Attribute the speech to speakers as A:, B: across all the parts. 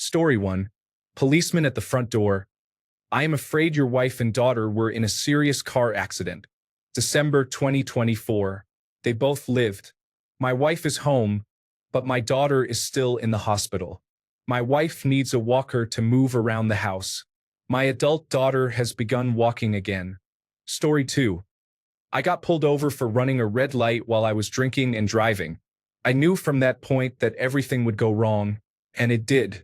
A: Story 1. Policeman at the front door. I am afraid your wife and daughter were in a serious car accident. December 2024. They both lived. My wife is home, but my daughter is still in the hospital. My wife needs a walker to move around the house. My adult daughter has begun walking again. Story 2. I got pulled over for running a red light while I was drinking and driving. I knew from that point that everything would go wrong, and it did.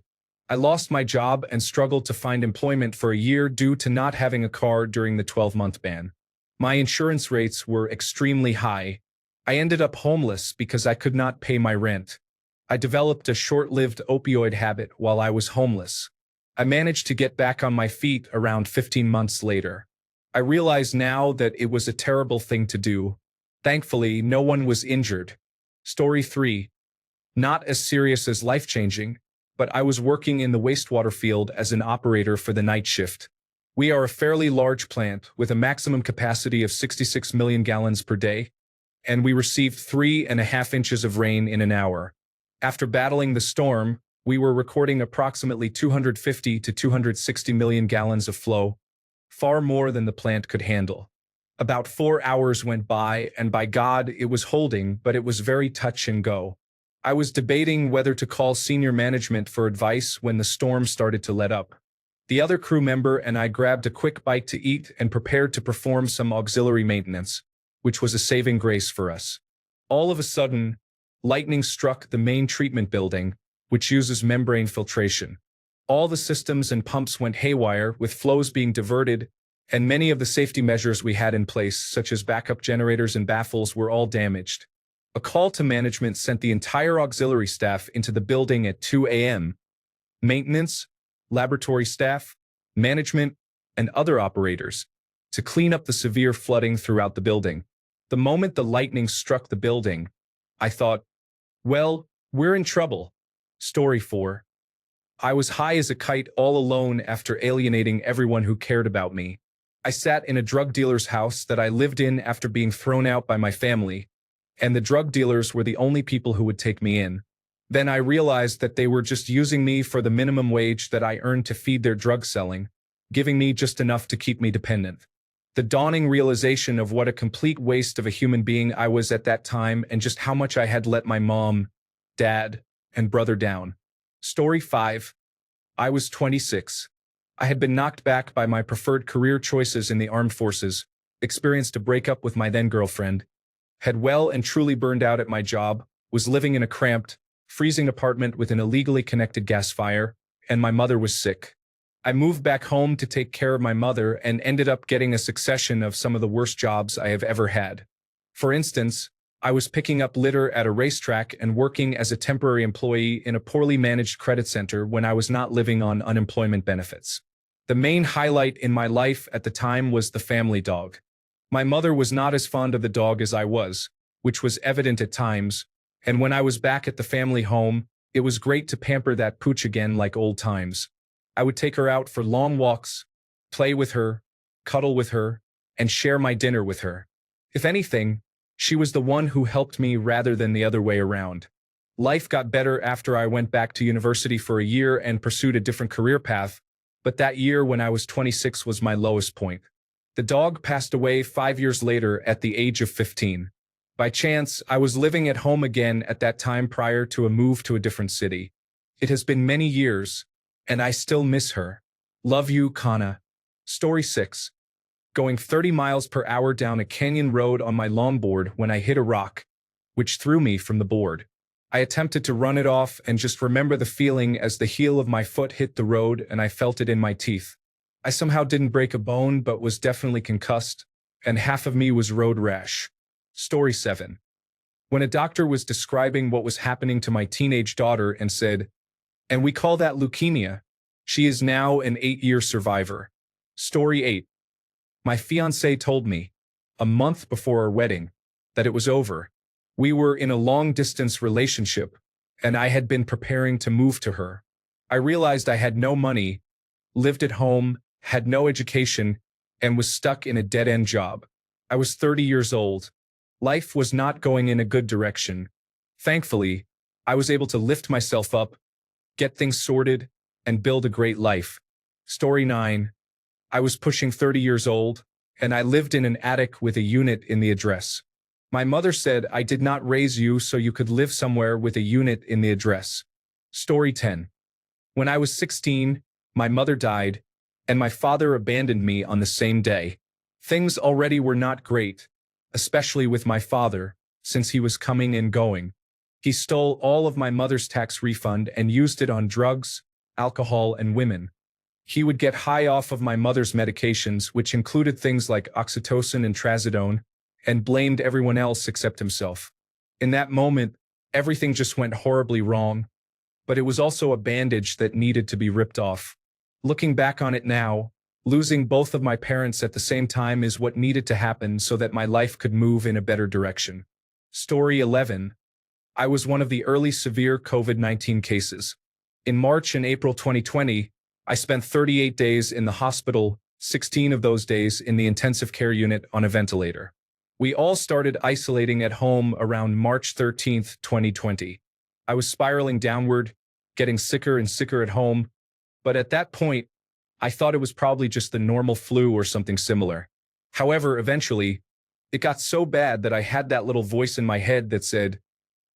A: I lost my job and struggled to find employment for a year due to not having a car during the 12-month ban. My insurance rates were extremely high. I ended up homeless because I could not pay my rent. I developed a short-lived opioid habit while I was homeless. I managed to get back on my feet around 15 months later. I realize now that it was a terrible thing to do. Thankfully, no one was injured. Story 3. Not as serious as life-changing, but I was working in the wastewater field as an operator for the night shift. We are a fairly large plant with a maximum capacity of 66 million gallons per day, and we received 3.5 inches of rain in an hour. After battling the storm, we were recording approximately 250 to 260 million gallons of flow, far more than the plant could handle. About 4 hours went by, and by God, it was holding, but it was very touch and go. I was debating whether to call senior management for advice when the storm started to let up. The other crew member and I grabbed a quick bite to eat and prepared to perform some auxiliary maintenance, which was a saving grace for us. All of a sudden, lightning struck the main treatment building, which uses membrane filtration. All the systems and pumps went haywire, with flows being diverted, and many of the safety measures we had in place, such as backup generators and baffles, were all damaged. A call to management sent the entire auxiliary staff into the building at 2 a.m. Maintenance, laboratory staff, management, and other operators to clean up the severe flooding throughout the building. The moment the lightning struck the building, I thought, well, we're in trouble. Story 4. I was high as a kite all alone after alienating everyone who cared about me. I sat in a drug dealer's house that I lived in after being thrown out by my family, and the drug dealers were the only people who would take me in. Then I realized that they were just using me for the minimum wage that I earned to feed their drug selling, giving me just enough to keep me dependent. The dawning realization of what a complete waste of a human being I was at that time, and just how much I had let my mom, dad, and brother down. Story 5. I was 26. I had been knocked back by my preferred career choices in the armed forces, experienced a breakup with my then-girlfriend, had well and truly burned out at my job, was living in a cramped, freezing apartment with an illegally connected gas fire, and my mother was sick. I moved back home to take care of my mother and ended up getting a succession of some of the worst jobs I have ever had. For instance, I was picking up litter at a racetrack and working as a temporary employee in a poorly managed credit center when I was not living on unemployment benefits. The main highlight in my life at the time was the family dog. My mother was not as fond of the dog as I was, which was evident at times, and when I was back at the family home, it was great to pamper that pooch again like old times. I would take her out for long walks, play with her, cuddle with her, and share my dinner with her. If anything, she was the one who helped me rather than the other way around. Life got better after I went back to university for a year and pursued a different career path, but that year when I was 26 was my lowest point. The dog passed away 5 years later at the age of 15. By chance, I was living at home again at that time prior to a move to a different city. It has been many years, and I still miss her. Love you, Kana. Story 6. Going 30 miles per hour down a canyon road on my longboard when I hit a rock, which threw me from the board. I attempted to run it off and just remember the feeling as the heel of my foot hit the road and I felt it in my teeth. I somehow didn't break a bone but was definitely concussed, and half of me was road rash. Story 7. When a doctor was describing what was happening to my teenage daughter and said, "And we call that leukemia. She is now an 8-year survivor." Story 8. My fiancé told me, a month before our wedding, that it was over. We were in a long-distance relationship, and I had been preparing to move to her. I realized I had no money, lived at home, had no education, and was stuck in a dead-end job. I was 30 years old. Life was not going in a good direction. Thankfully, I was able to lift myself up, get things sorted, and build a great life. Story 9. I was pushing 30 years old, and I lived in an attic with a unit in the address. My mother said I did not raise you so you could live somewhere with a unit in the address. Story 10. When I was 16, my mother died, and my father abandoned me on the same day. Things already were not great, especially with my father, since he was coming and going. He stole all of my mother's tax refund and used it on drugs, alcohol, and women. He would get high off of my mother's medications, which included things like oxytocin and trazodone, and blamed everyone else except himself. In that moment, everything just went horribly wrong, but it was also a bandage that needed to be ripped off. Looking back on it now, losing both of my parents at the same time is what needed to happen so that my life could move in a better direction. Story 11. I was one of the early severe COVID-19 cases. In March and April 2020, I spent 38 days in the hospital, 16 of those days in the intensive care unit on a ventilator. We all started isolating at home around March 13, 2020. I was spiraling downward, getting sicker and sicker at home, but at that point, I thought it was probably just the normal flu or something similar. However, eventually, it got so bad that I had that little voice in my head that said,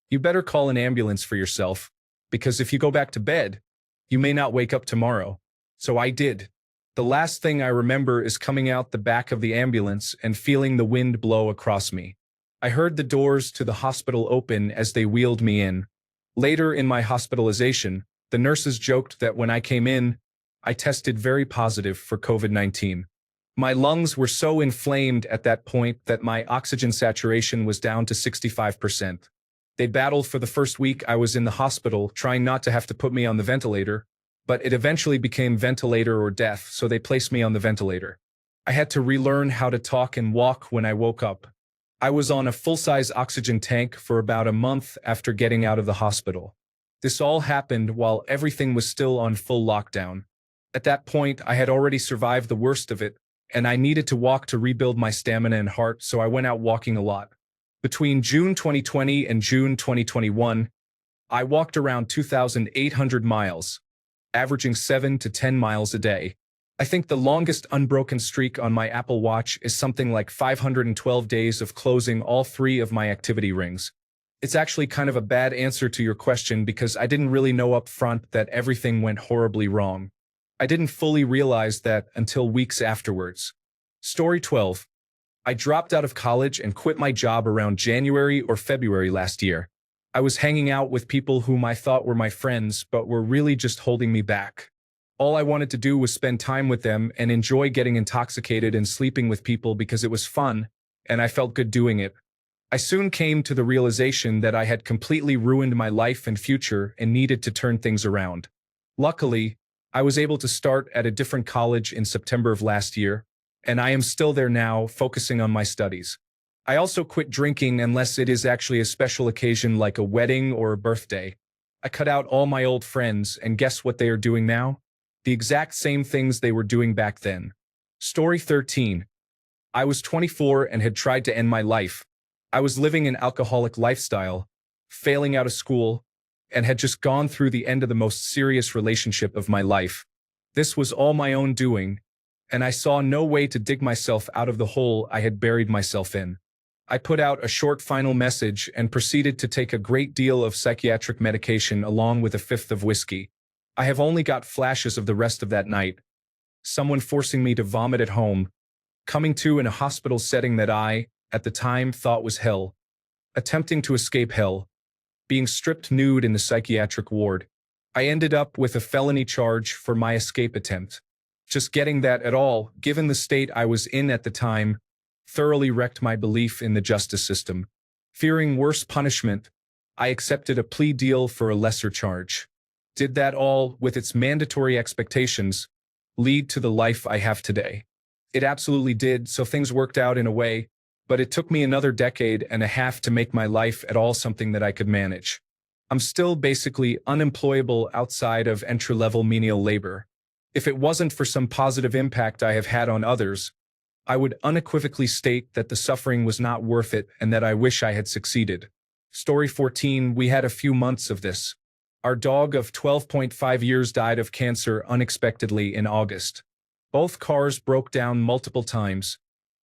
A: "You better call an ambulance for yourself, because if you go back to bed, you may not wake up tomorrow." So I did. The last thing I remember is coming out the back of the ambulance and feeling the wind blow across me. I heard the doors to the hospital open as they wheeled me in. Later in my hospitalization, the nurses joked that when I came in, I tested very positive for COVID-19. My lungs were so inflamed at that point that my oxygen saturation was down to 65%. They battled for the first week I was in the hospital, trying not to have to put me on the ventilator, but it eventually became ventilator or death, so they placed me on the ventilator. I had to relearn how to talk and walk when I woke up. I was on a full-size oxygen tank for about a month after getting out of the hospital. This all happened while everything was still on full lockdown. At that point, I had already survived the worst of it, and I needed to walk to rebuild my stamina and heart, so I went out walking a lot. Between June 2020 and June 2021, I walked around 2,800 miles, averaging 7 to 10 miles a day. I think the longest unbroken streak on my Apple Watch is something like 512 days of closing all 3 of my activity rings. It's actually kind of a bad answer to your question because I didn't really know up front that everything went horribly wrong. I didn't fully realize that until weeks afterwards. Story 12. I dropped out of college and quit my job around January or February last year. I was hanging out with people whom I thought were my friends, but were really just holding me back. All I wanted to do was spend time with them and enjoy getting intoxicated and sleeping with people because it was fun, and I felt good doing it. I soon came to the realization that I had completely ruined my life and future and needed to turn things around. Luckily, I was able to start at a different college in September of last year, and I am still there now, focusing on my studies. I also quit drinking unless it is actually a special occasion like a wedding or a birthday. I cut out all my old friends, and guess what they are doing now? The exact same things they were doing back then. Story 13. I was 24 and had tried to end my life. I was living an alcoholic lifestyle, failing out of school, and had just gone through the end of the most serious relationship of my life. This was all my own doing, and I saw no way to dig myself out of the hole I had buried myself in. I put out a short final message and proceeded to take a great deal of psychiatric medication along with a fifth of whiskey. I have only got flashes of the rest of that night. Someone forcing me to vomit at home, coming to in a hospital setting that I, at the time, thought was hell, attempting to escape hell, being stripped nude in the psychiatric ward. I ended up with a felony charge for my escape attempt. Just getting that at all, given the state I was in at the time, thoroughly wrecked my belief in the justice system. Fearing worse punishment, I accepted a plea deal for a lesser charge. Did that all, with its mandatory expectations, lead to the life I have today? It absolutely did, so things worked out in a way, but it took me another decade and a half to make my life at all something that I could manage. I'm still basically unemployable outside of entry-level menial labor. If it wasn't for some positive impact I have had on others, I would unequivocally state that the suffering was not worth it and that I wish I had succeeded. Story 14. We had a few months of this. Our dog of 12.5 years died of cancer unexpectedly in August. Both cars broke down multiple times,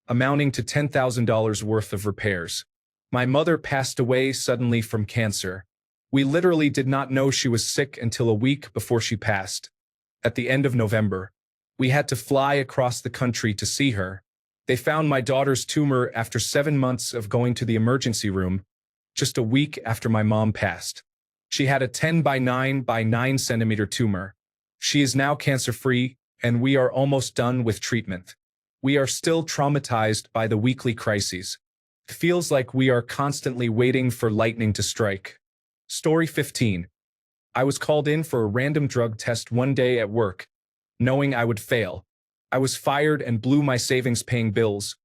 A: amounting to $10,000 worth of repairs. My mother passed away suddenly from cancer. We literally did not know she was sick until a week before she passed. At the end of November, we had to fly across the country to see her. They found my daughter's tumor after 7 months of going to the emergency room, just a week after my mom passed. She had a 10 by 9 by 9 centimeter tumor. She is now cancer-free, and we are almost done with treatment. We are still traumatized by the weekly crises. It feels like we are constantly waiting for lightning to strike. Story 15. I was called in for a random drug test one day at work, knowing I would fail. I was fired and blew my savings paying bills,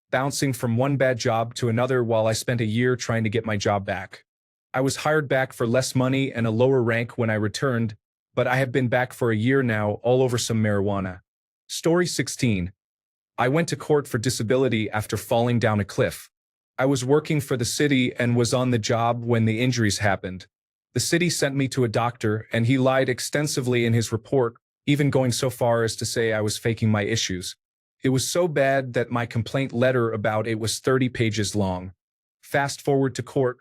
A: bouncing from one bad job to another while I spent a year trying to get my job back. I was hired back for less money and a lower rank when I returned, but I have been back for a year now, all over some marijuana. Story 16. I went to court for disability after falling down a cliff. I was working for the city and was on the job when the injuries happened. The city sent me to a doctor, and he lied extensively in his report, even going so far as to say I was faking my issues. It was so bad that my complaint letter about it was 30 pages long. Fast forward to court,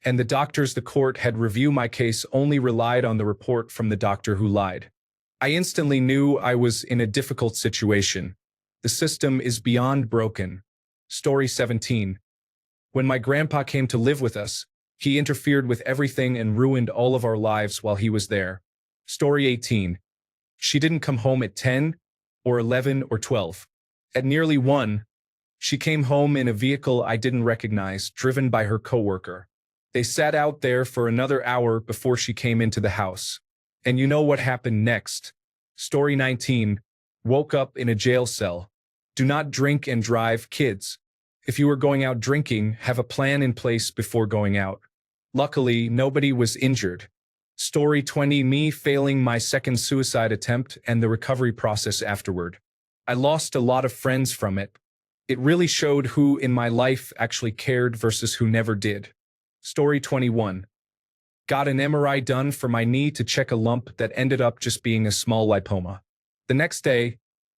A: and the court had reviewed my case only relied on the report from the doctor who lied. I instantly knew I was in a difficult situation. The system is beyond broken. Story 17. When my grandpa came to live with us, he interfered with everything and ruined all of our lives while he was there. Story 18. She didn't come home at 10 or 11 or 12. At nearly 1, she came home in a vehicle I didn't recognize, driven by her coworker. They sat out there for another hour before she came into the house. And you know what happened next. Story 19. Woke up in a jail cell. Do not drink and drive, kids. If you are going out drinking, have a plan in place before going out. Luckily, nobody was injured. Story 20. Me failing my second suicide attempt and the recovery process afterward. I lost a lot of friends from it. It really showed who in my life actually cared versus who never did. Story 21. Got an MRI done for my knee to check a lump that ended up just being a small lipoma. The next day,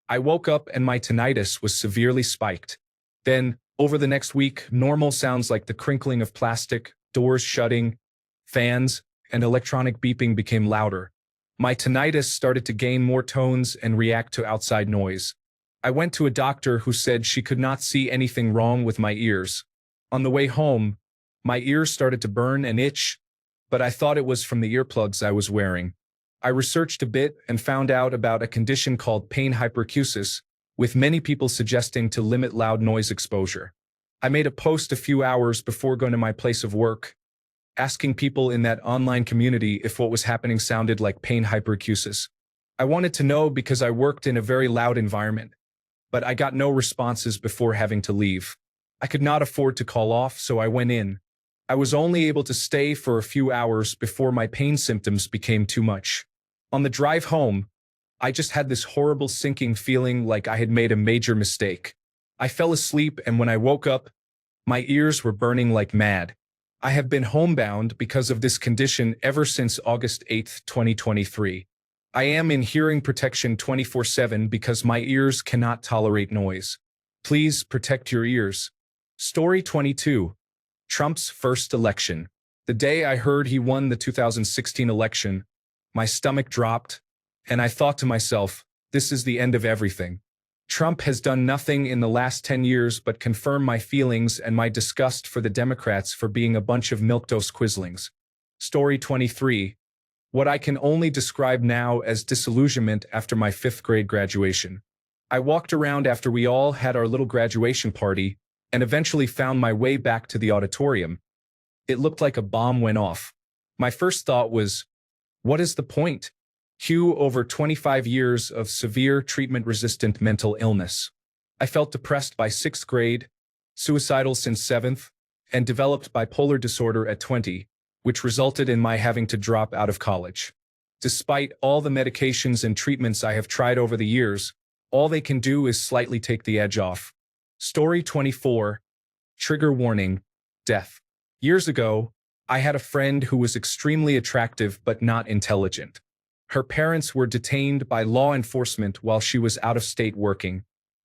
A: I woke up and my tinnitus was severely spiked. Then, over the next week, normal sounds like the crinkling of plastic, doors shutting, fans, and electronic beeping became louder. My tinnitus started to gain more tones and react to outside noise. I went to a doctor who said she could not see anything wrong with my ears. On the way home, my ears started to burn and itch, but I thought it was from the earplugs I was wearing. I researched a bit and found out about a condition called pain hyperacusis, with many people suggesting to limit loud noise exposure. I made a post a few hours before going to my place of work, asking people in that online community if what was happening sounded like pain hyperacusis. I wanted to know because I worked in a very loud environment, but I got no responses before having to leave. I could not afford to call off, so I went in. I was only able to stay for a few hours before my pain symptoms became too much. On the drive home, I just had this horrible sinking feeling like I had made a major mistake. I fell asleep, and when I woke up, my ears were burning like mad. I have been homebound because of this condition ever since August 8, 2023. I am in hearing protection 24/7 because my ears cannot tolerate noise. Please protect your ears. Story 22. Trump's first election. The day I heard he won the 2016 election, my stomach dropped, and I thought to myself, this is the end of everything. Trump has done nothing in the last 10 years but confirm my feelings and my disgust for the Democrats for being a bunch of milquetoast quislings. Story 23. What I can only describe now as disillusionment after my 5th grade graduation. I walked around after we all had our little graduation party and eventually found my way back to the auditorium. It looked like a bomb went off. My first thought was, what is the point? Cue over 25 years of severe treatment-resistant mental illness. I felt depressed by 6th grade, suicidal since 7th, and developed bipolar disorder at 20, which resulted in my having to drop out of college. Despite all the medications and treatments I have tried over the years, all they can do is slightly take the edge off. Story 24. Trigger warning. Death. Years ago, I had a friend who was extremely attractive but not intelligent. Her parents were detained by law enforcement while she was out of state working.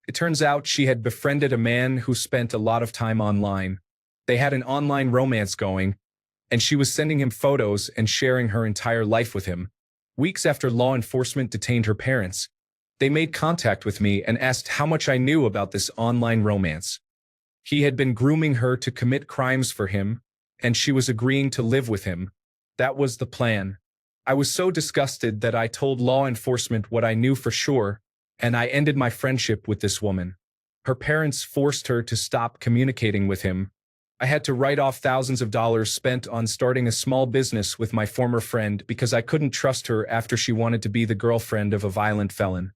A: It turns out she had befriended a man who spent a lot of time online. They had an online romance going, and she was sending him photos and sharing her entire life with him. Weeks after law enforcement detained her parents, they made contact with me and asked how much I knew about this online romance. He had been grooming her to commit crimes for him, and she was agreeing to live with him. That was the plan. I was so disgusted that I told law enforcement what I knew for sure, and I ended my friendship with this woman. Her parents forced her to stop communicating with him. I had to write off thousands of dollars spent on starting a small business with my former friend because I couldn't trust her after she wanted to be the girlfriend of a violent felon.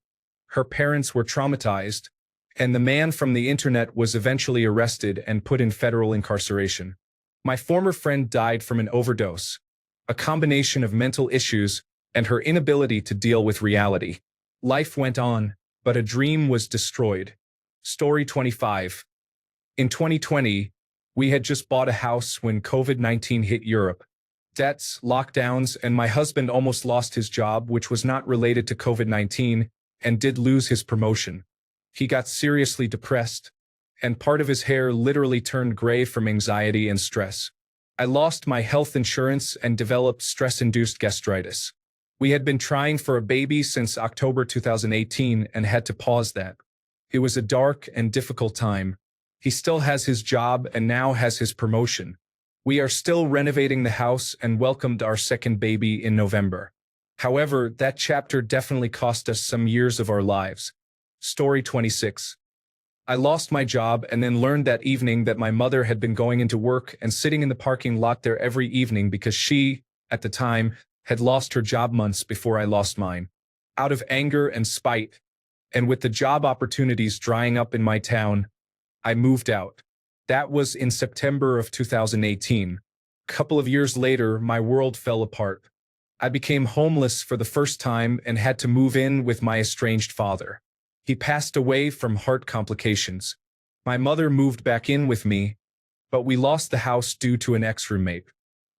A: Her parents were traumatized, and the man from the internet was eventually arrested and put in federal incarceration. My former friend died from an overdose, a combination of mental issues and her inability to deal with reality. Life went on, but a dream was destroyed. Story 25. In 2020, we had just bought a house when COVID-19 hit Europe. Debts, lockdowns, and my husband almost lost his job, which was not related to COVID-19, and did lose his promotion. He got seriously depressed, and part of his hair literally turned gray from anxiety and stress. I lost my health insurance and developed stress-induced gastritis. We had been trying for a baby since October 2018 and had to pause that. It was a dark and difficult time. He still has his job and now has his promotion. We are still renovating the house and welcomed our second baby in November. However, that chapter definitely cost us some years of our lives. Story 26. I lost my job and then learned that evening that my mother had been going into work and sitting in the parking lot there every evening because she, at the time, had lost her job months before I lost mine. Out of anger and spite, and with the job opportunities drying up in my town, I moved out. That was in September of 2018. A couple of years later, my world fell apart. I became homeless for the first time and had to move in with my estranged father. He passed away from heart complications. My mother moved back in with me, but we lost the house due to an ex-roommate.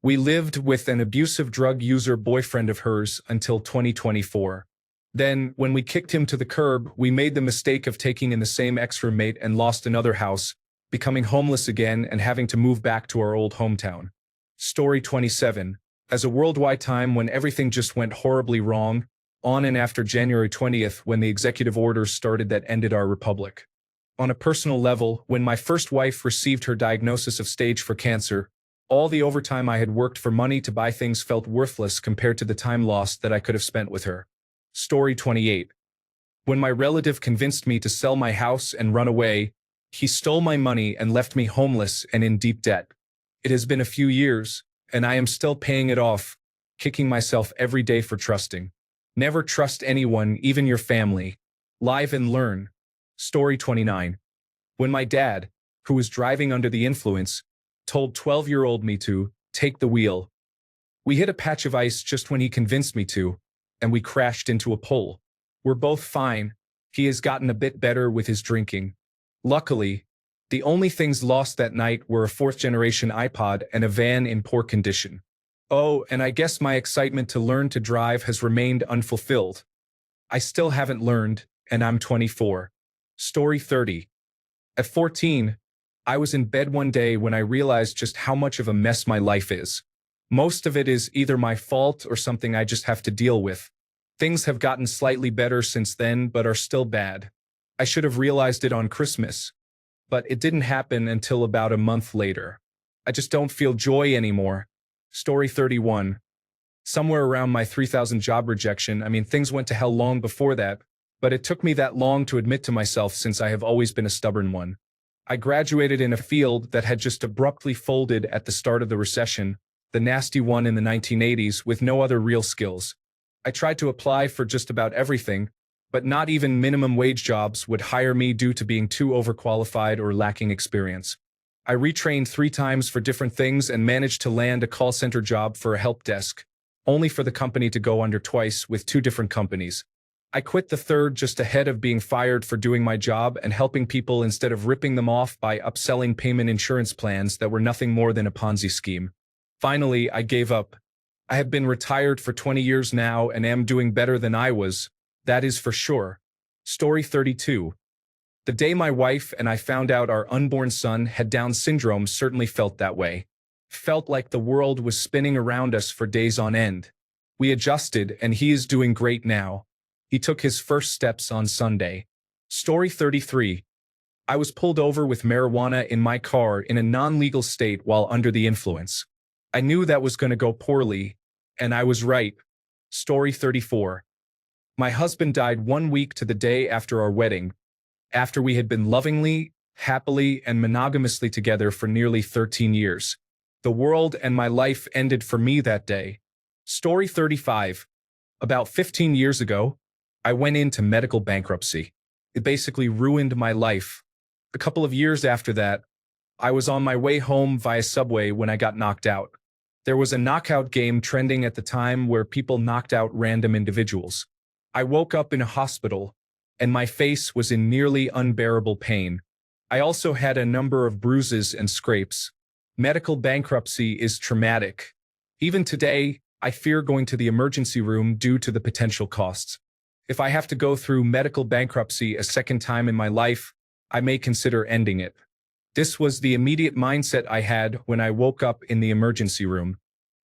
A: We lived with an abusive drug user boyfriend of hers until 2024. Then, when we kicked him to the curb, we made the mistake of taking in the same ex-roommate and lost another house, becoming homeless again and having to move back to our old hometown. Story 27. As a worldwide time when everything just went horribly wrong, on and after January 20th when the executive orders started that ended our republic. On a personal level, when my first wife received her diagnosis of stage 4 cancer, all the overtime I had worked for money to buy things felt worthless compared to the time lost that I could have spent with her. Story 28. When my relative convinced me to sell my house and run away, he stole my money and left me homeless and in deep debt. It has been a few years, and I am still paying it off, kicking myself every day for trusting. Never trust anyone, even your family. Live and learn. Story 29. When my dad, who was driving under the influence, told 12-year-old me to take the wheel, we hit a patch of ice just when he convinced me to, and we crashed into a pole. We're both fine. He has gotten a bit better with his drinking. Luckily, the only things lost that night were a 4th-generation iPod and a van in poor condition. Oh, and I guess my excitement to learn to drive has remained unfulfilled. I still haven't learned, and I'm 24. Story 30. At 14, I was in bed one day when I realized just how much of a mess my life is. Most of it is either my fault or something I just have to deal with. Things have gotten slightly better since then, but are still bad. I should have realized it on Christmas, but it didn't happen until about a month later. I just don't feel joy anymore. Story 31. Somewhere around my 3,000 job rejection, things went to hell long before that, but it took me that long to admit to myself since I have always been a stubborn one. I graduated in a field that had just abruptly folded at the start of the recession, the nasty one in the 1980s, with no other real skills. I tried to apply for just about everything, but not even minimum wage jobs would hire me due to being too overqualified or lacking experience. I retrained 3 times for different things and managed to land a call center job for a help desk, only for the company to go under twice with 2 different companies. I quit the third just ahead of being fired for doing my job and helping people instead of ripping them off by upselling payment insurance plans that were nothing more than a Ponzi scheme. Finally, I gave up. I have been retired for 20 years now and am doing better than I was. That is for sure. Story 32. The day my wife and I found out our unborn son had Down syndrome certainly felt that way. Felt like the world was spinning around us for days on end. We adjusted and he is doing great now. He took his first steps on Sunday. Story 33. I was pulled over with marijuana in my car in a non-legal state while under the influence. I knew that was going to go poorly, and I was right. Story 34. My husband died 1 week to the day after our wedding, after we had been lovingly, happily, and monogamously together for nearly 13 years. The world and my life ended for me that day. Story 35. About 15 years ago, I went into medical bankruptcy. It basically ruined my life. A couple of years after that, I was on my way home via subway when I got knocked out. There was a knockout game trending at the time where people knocked out random individuals. I woke up in a hospital, and my face was in nearly unbearable pain. I also had a number of bruises and scrapes. Medical bankruptcy is traumatic. Even today, I fear going to the emergency room due to the potential costs. If I have to go through medical bankruptcy a second time in my life, I may consider ending it. This was the immediate mindset I had when I woke up in the emergency room.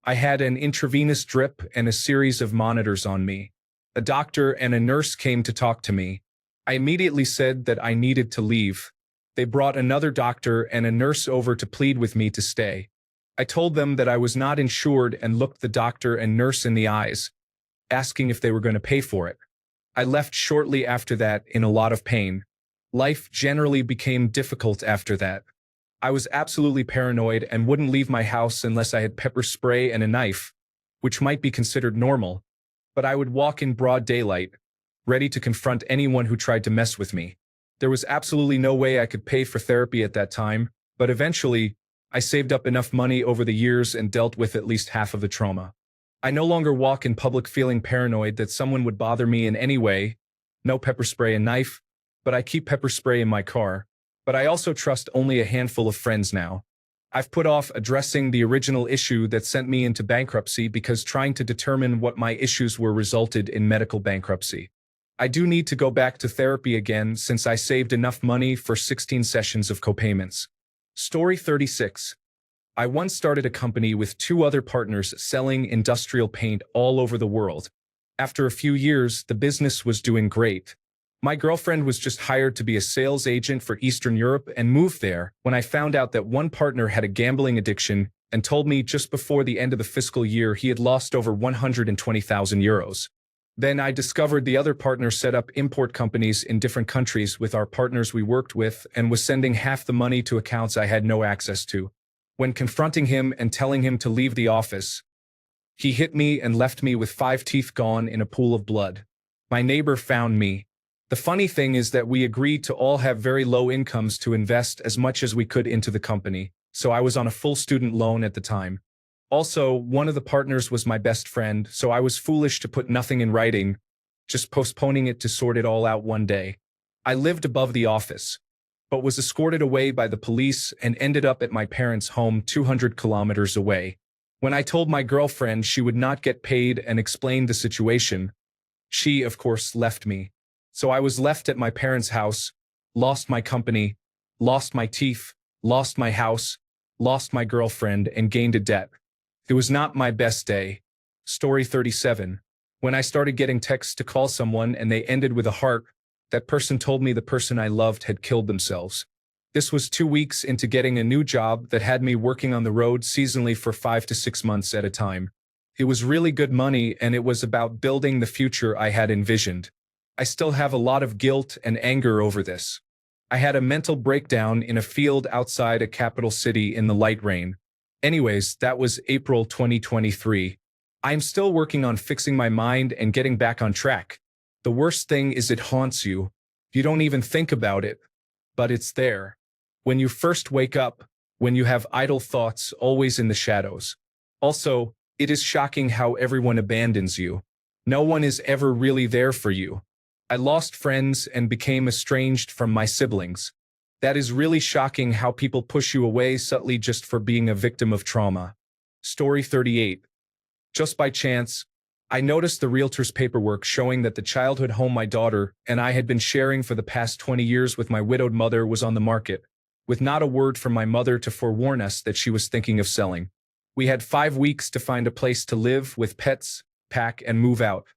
A: I had an intravenous drip and a series of monitors on me. A doctor and a nurse came to talk to me. I immediately said that I needed to leave. They brought another doctor and a nurse over to plead with me to stay. I told them that I was not insured and looked the doctor and nurse in the eyes, asking if they were going to pay for it. I left shortly after that in a lot of pain. Life generally became difficult after that. I was absolutely paranoid and wouldn't leave my house unless I had pepper spray and a knife, which might be considered normal, but I would walk in broad daylight, ready to confront anyone who tried to mess with me. There was absolutely no way I could pay for therapy at that time, but eventually, I saved up enough money over the years and dealt with at least half of the trauma. I no longer walk in public feeling paranoid that someone would bother me in any way. No pepper spray and knife, but I keep pepper spray in my car. But I also trust only a handful of friends now. I've put off addressing the original issue that sent me into bankruptcy because trying to determine what my issues were resulted in medical bankruptcy. I do need to go back to therapy again since I saved enough money for 16 sessions of copayments. Story 36. I once started a company with 2 other partners selling industrial paint all over the world. After a few years, the business was doing great. My girlfriend was just hired to be a sales agent for Eastern Europe and moved there when I found out that one partner had a gambling addiction and told me just before the end of the fiscal year he had lost over 120,000 euros. Then I discovered the other partner set up import companies in different countries with our partners we worked with and was sending half the money to accounts I had no access to. When confronting him and telling him to leave the office, he hit me and left me with 5 teeth gone in a pool of blood. My neighbor found me. The funny thing is that we agreed to all have very low incomes to invest as much as we could into the company, so I was on a full student loan at the time. Also, one of the partners was my best friend, so I was foolish to put nothing in writing, just postponing it to sort it all out one day. I lived above the office, but was escorted away by the police and ended up at my parents' home 200 kilometers away. When I told my girlfriend she would not get paid and explained the situation, she, of course, left me. So I was left at my parents' house, lost my company, lost my teeth, lost my house, lost my girlfriend, and gained a debt. It was not my best day. Story 37. When I started getting texts to call someone and they ended with a heart, that person told me the person I loved had killed themselves. This was 2 weeks into getting a new job that had me working on the road seasonally for 5 to 6 months at a time. It was really good money and it was about building the future I had envisioned. I still have a lot of guilt and anger over this. I had a mental breakdown in a field outside a capital city in the light rain. Anyways, that was April 2023. I'm still working on fixing my mind and getting back on track. The worst thing is it haunts you. You don't even think about it, but it's there. When you first wake up, when you have idle thoughts always in the shadows. Also, it is shocking how everyone abandons you. No one is ever really there for you. I lost friends and became estranged from my siblings. That is really shocking how people push you away subtly just for being a victim of trauma. Story 38. Just by chance, I noticed the realtor's paperwork showing that the childhood home my daughter and I had been sharing for the past 20 years with my widowed mother was on the market, with not a word from my mother to forewarn us that she was thinking of selling. We had 5 weeks to find a place to live with pets, pack, and move out.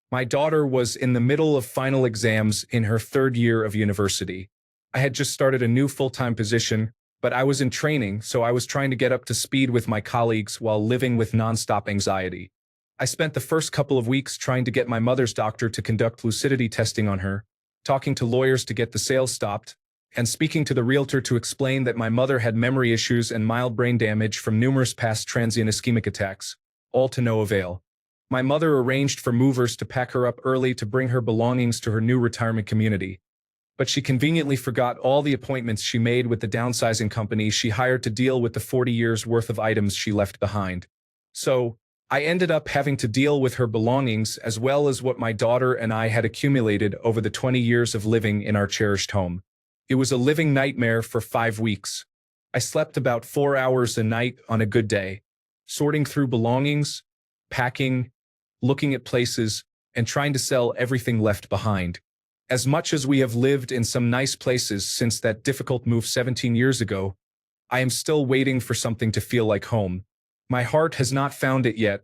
A: My daughter was in the middle of final exams in her 3rd year of university. I had just started a new full-time position, but I was in training, so I was trying to get up to speed with my colleagues while living with nonstop anxiety. I spent the first couple of weeks trying to get my mother's doctor to conduct lucidity testing on her, talking to lawyers to get the sale stopped, and speaking to the realtor to explain that my mother had memory issues and mild brain damage from numerous past transient ischemic attacks, all to no avail. My mother arranged for movers to pack her up early to bring her belongings to her new retirement community. But she conveniently forgot all the appointments she made with the downsizing company she hired to deal with the 40 years worth of items she left behind. So, I ended up having to deal with her belongings as well as what my daughter and I had accumulated over the 20 years of living in our cherished home. It was a living nightmare for 5 weeks. I slept about 4 hours a night on a good day, sorting through belongings, packing, looking at places, and trying to sell everything left behind. As much as we have lived in some nice places since that difficult move 17 years ago, I am still waiting for something to feel like home. My heart has not found it yet,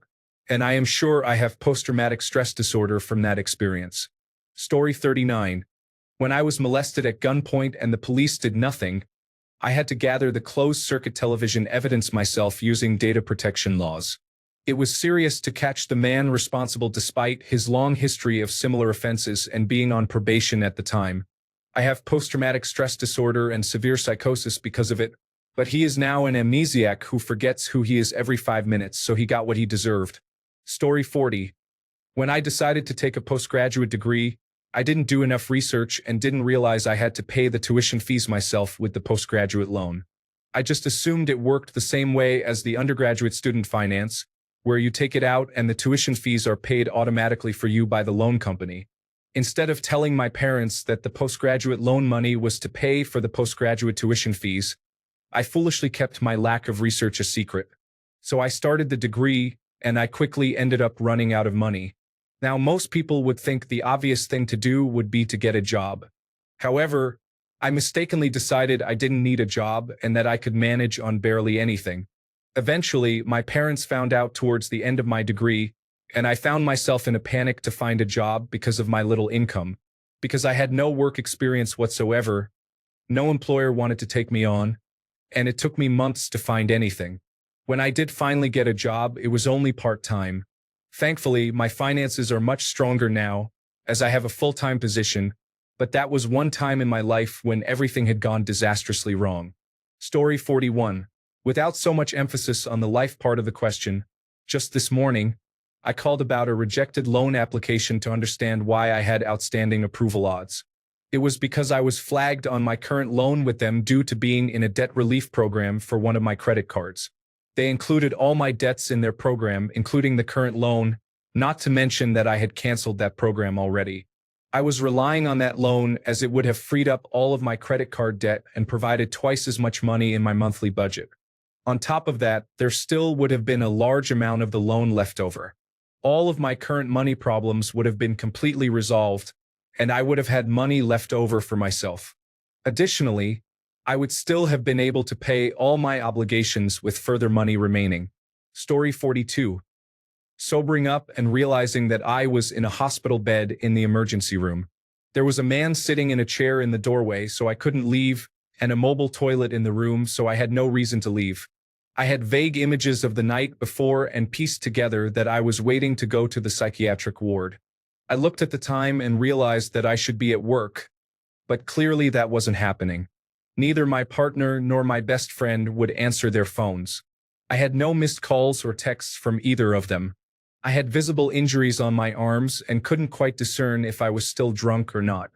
A: and I am sure I have post-traumatic stress disorder from that experience. Story 39. When I was molested at gunpoint and the police did nothing, I had to gather the closed-circuit television evidence myself using data protection laws. It was serious to catch the man responsible despite his long history of similar offenses and being on probation at the time. I have post-traumatic stress disorder and severe psychosis because of it, but he is now an amnesiac who forgets who he is every 5 minutes, so he got what he deserved. Story 40. When I decided to take a postgraduate degree, I didn't do enough research and didn't realize I had to pay the tuition fees myself with the postgraduate loan. I just assumed it worked the same way as the undergraduate student finance, where you take it out and the tuition fees are paid automatically for you by the loan company. Instead of telling my parents that the postgraduate loan money was to pay for the postgraduate tuition fees, I foolishly kept my lack of research a secret. So I started the degree, and I quickly ended up running out of money. Now, most people would think the obvious thing to do would be to get a job. However, I mistakenly decided I didn't need a job and that I could manage on barely anything. Eventually, my parents found out towards the end of my degree, and I found myself in a panic to find a job because of my little income. Because I had no work experience whatsoever, no employer wanted to take me on, and it took me months to find anything. When I did finally get a job, it was only part-time. Thankfully, my finances are much stronger now, as I have a full-time position, but that was one time in my life when everything had gone disastrously wrong. Story 41. Without so much emphasis on the life part of the question, just this morning, I called about a rejected loan application to understand why I had outstanding approval odds. It was because I was flagged on my current loan with them due to being in a debt relief program for one of my credit cards. They included all my debts in their program, including the current loan, not to mention that I had canceled that program already. I was relying on that loan as it would have freed up all of my credit card debt and provided twice as much money in my monthly budget. On top of that, there still would have been a large amount of the loan left over. All of my current money problems would have been completely resolved, and I would have had money left over for myself. Additionally, I would still have been able to pay all my obligations with further money remaining. Story 42. Sobering up and realizing that I was in a hospital bed in the emergency room. There was a man sitting in a chair in the doorway, so I couldn't leave, and a mobile toilet in the room, so I had no reason to leave. I had vague images of the night before and pieced together that I was waiting to go to the psychiatric ward. I looked at the time and realized that I should be at work, but clearly that wasn't happening. Neither my partner nor my best friend would answer their phones. I had no missed calls or texts from either of them. I had visible injuries on my arms and couldn't quite discern if I was still drunk or not.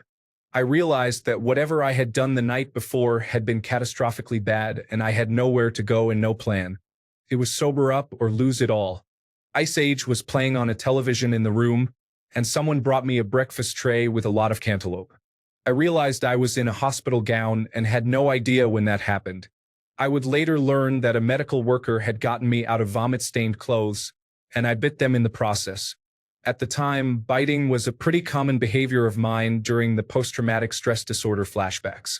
A: I realized that whatever I had done the night before had been catastrophically bad, and I had nowhere to go and no plan. It was sober up or lose it all. Ice Age was playing on a television in the room, and someone brought me a breakfast tray with a lot of cantaloupe. I realized I was in a hospital gown and had no idea when that happened. I would later learn that a medical worker had gotten me out of vomit-stained clothes, and I bit them in the process. At the time, biting was a pretty common behavior of mine during the post-traumatic stress disorder flashbacks.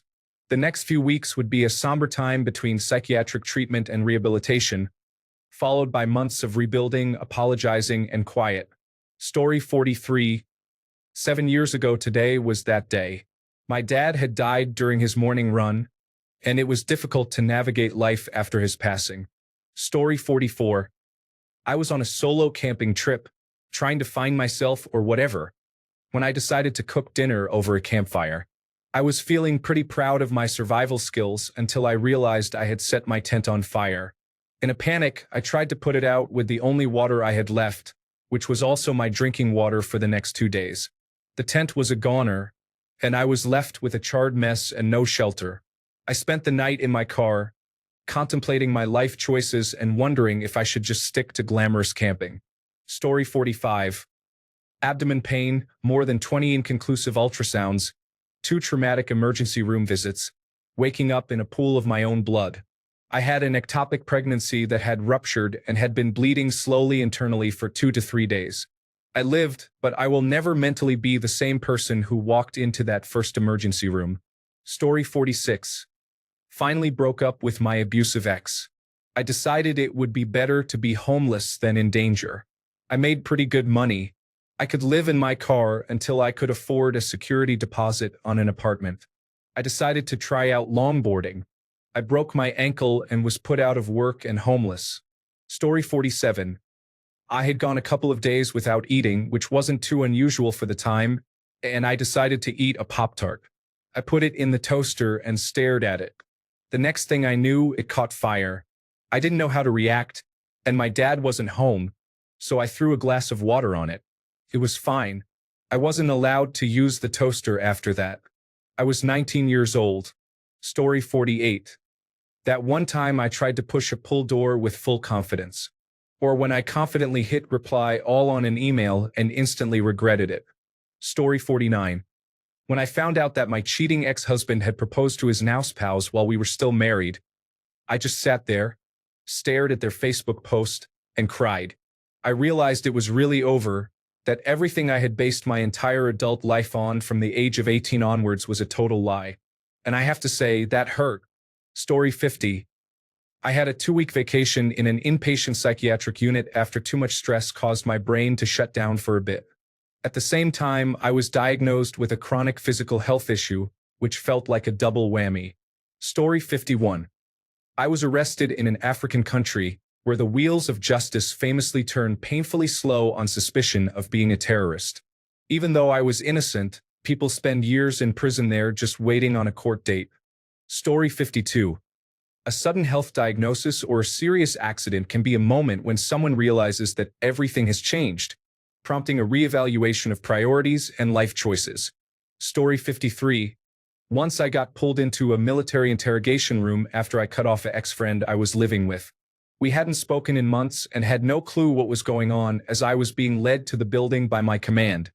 A: The next few weeks would be a somber time between psychiatric treatment and rehabilitation, followed by months of rebuilding, apologizing, and quiet. Story 43. 7 years ago today was that day. My dad had died during his morning run, and it was difficult to navigate life after his passing. Story 44. I was on a solo camping trip, trying to find myself or whatever, when I decided to cook dinner over a campfire. I was feeling pretty proud of my survival skills until I realized I had set my tent on fire. In a panic, I tried to put it out with the only water I had left, which was also my drinking water for the next 2 days. The tent was a goner, and I was left with a charred mess and no shelter. I spent the night in my car, contemplating my life choices and wondering if I should just stick to glamorous camping. Story 45. Abdomen pain, more than 20 inconclusive ultrasounds, 2 traumatic emergency room visits, waking up in a pool of my own blood. I had an ectopic pregnancy that had ruptured and had been bleeding slowly internally for 2 to 3 days. I lived, but I will never mentally be the same person who walked into that first emergency room. Story 46. Finally broke up with my abusive ex. I decided it would be better to be homeless than in danger. I made pretty good money. I could live in my car until I could afford a security deposit on an apartment. I decided to try out longboarding. I broke my ankle and was put out of work and homeless. Story 47. I had gone a couple of days without eating, which wasn't too unusual for the time, and I decided to eat a Pop-Tart. I put it in the toaster and stared at it. The next thing I knew, it caught fire. I didn't know how to react, and my dad wasn't home, so I threw a glass of water on it. It was fine. I wasn't allowed to use the toaster after that. I was 19 years old. Story 48. That one time I tried to push a pull door with full confidence. Or when I confidently hit reply all on an email and instantly regretted it. Story 49. When I found out that my cheating ex-husband had proposed to his now spouse while we were still married, I just sat there, stared at their Facebook post, and cried. I realized it was really over, that everything I had based my entire adult life on from the age of 18 onwards was a total lie. And I have to say, that hurt. Story 50. I had a 2-week vacation in an inpatient psychiatric unit after too much stress caused my brain to shut down for a bit. At the same time, I was diagnosed with a chronic physical health issue, which felt like a double whammy. Story 51. I was arrested in an African country where the wheels of justice famously turn painfully slow on suspicion of being a terrorist. Even though I was innocent, people spend years in prison there just waiting on a court date. Story 52. A sudden health diagnosis or a serious accident can be a moment when someone realizes that everything has changed, prompting a reevaluation of priorities and life choices. Story 53. Once I got pulled into a military interrogation room after I cut off an ex-friend I was living with. We hadn't spoken in months and had no clue what was going on as I was being led to the building by my command.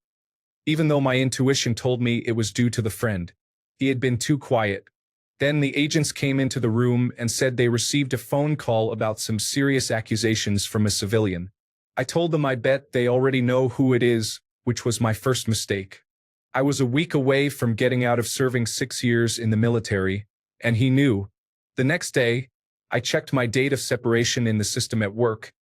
A: Even though my intuition told me it was due to the friend. He had been too quiet. Then the agents came into the room and said they received a phone call about some serious accusations from a civilian. I told them I bet they already know who it is, which was my first mistake. I was a week away from getting out of serving 6 years in the military, and he knew. The next day, I checked my date of separation in the system at work,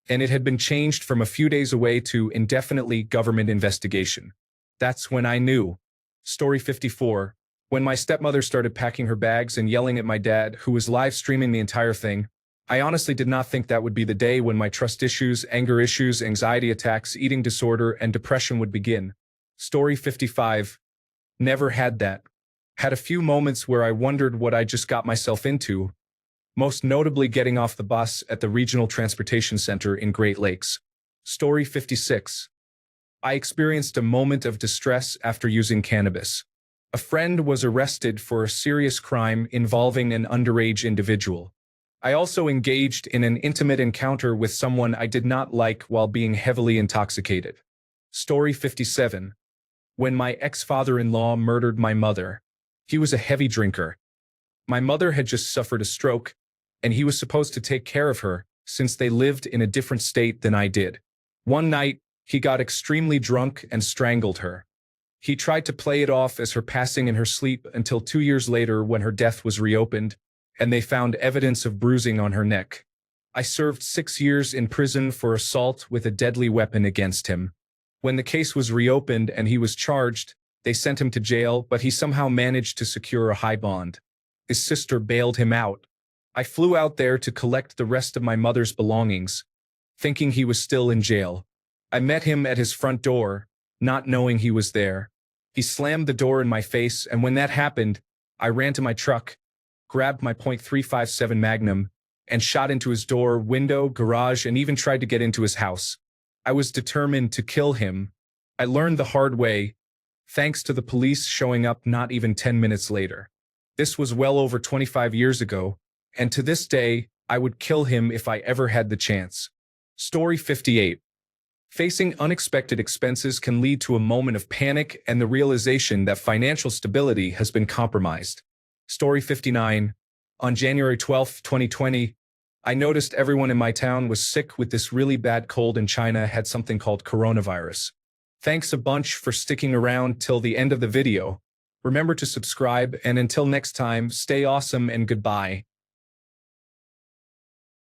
A: and it had been changed from a few days away to indefinitely government investigation. That's when I knew. Story 54. When my stepmother started packing her bags and yelling at my dad, who was live streaming the entire thing, I honestly did not think that would be the day when my trust issues, anger issues, anxiety attacks, eating disorder, and depression would begin. Story 55. Never had that. Had a few moments where I wondered what I just got myself into, most notably getting off the bus at the Regional Transportation Center in Great Lakes. Story 56. I experienced a moment of distress after using cannabis. A friend was arrested for a serious crime involving an underage individual. I also engaged in an intimate encounter with someone I did not like while being heavily intoxicated. Story 57. When my ex-father-in-law murdered my mother. He was a heavy drinker. My mother had just suffered a stroke, and he was supposed to take care of her since they lived in a different state than I did. One night, he got extremely drunk and strangled her. He tried to play it off as her passing in her sleep until 2 years later when her death was reopened, and they found evidence of bruising on her neck. I served 6 years in prison for assault with a deadly weapon against him. When the case was reopened and he was charged, they sent him to jail, but he somehow managed to secure a high bond. His sister bailed him out. I flew out there to collect the rest of my mother's belongings, thinking he was still in jail. I met him at his front door, not knowing he was there. He slammed the door in my face, and when that happened, I ran to my truck, grabbed my .357 Magnum, and shot into his door, window, garage, and even tried to get into his house. I was determined to kill him. I learned the hard way, thanks to the police showing up not even 10 minutes later. This was well over 25 years ago, and to this day, I would kill him if I ever had the chance. Story 58. Facing unexpected expenses can lead to a moment of panic and the realization that financial stability has been compromised. Story 59. On January 12, 2020, I noticed everyone in my town was sick with this really bad cold, and China had something called coronavirus. Thanks a bunch for sticking around till the end of the video. Remember to subscribe, and until next time, stay awesome and goodbye.